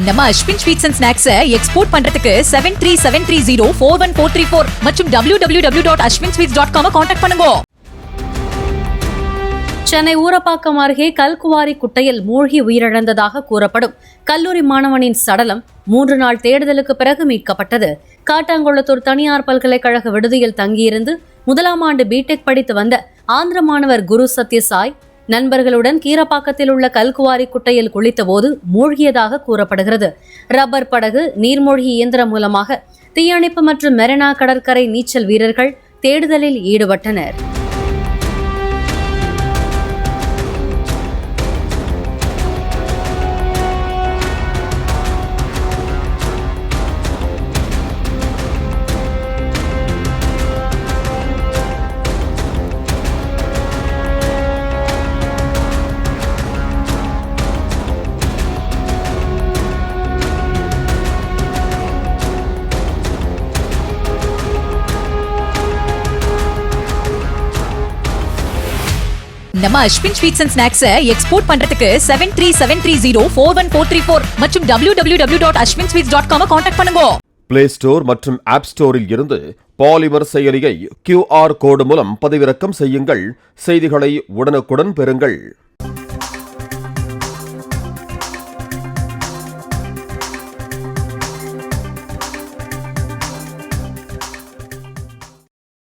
நம்ம Ashwin sweets and snacks export பண்றதுக்கு 7373041434 மற்றும் www.ashwinsweets.com கான்டாக்ட் பண்ணுங்க. சென்னை ஊரப்பாக்கம் அருகே கல்குவாரி குட்டையில் மூழ்கி உயிரிழந்ததாக கூறப்படும் கல்லூரி மாணவனின் சடலம் 3 நாள் தேடுதலுக்கு பிறகு மீட்கப்பட்டது. காட்டாங்குளத்தூர் தனியார் பல்கலைக்கழக விடுதியில் தங்கியிருந்து 1ஆம் ஆண்டு பிடெக் படித்து வந்த ஆந்திர மாணவர் குரு சத்யசாய் நண்பர்களுடன் கீரப்பாக்கத்தில் உள்ள கல்குவாரி குட்டையில் குளித்தபோது மூழ்கியதாக கூறப்படுகிறது. ரப்பர் படகு, நீர்மூழ்கி இயந்திரம் மூலமாக தீயணைப்பு மற்றும் மெரினா கடற்கரை நீச்சல் வீரர்கள் தேடுதலில் ஈடுபட்டனர். நம்ம Ashwin sweets and snacks export பண்றதுக்கு 7373041434 மற்றும் www.ashwinsweets.com கான்டாக்ட் பண்ணுங்க. பிளே ஸ்டோர் மற்றும் ஆப் ஸ்டோரில் இருந்து பாலிமர் செயலியை QR கோடு மூலம் பதிவிறக்கம் செய்யுங்கள். செய்திகளை உடனுக்குடன் பெறுங்கள்.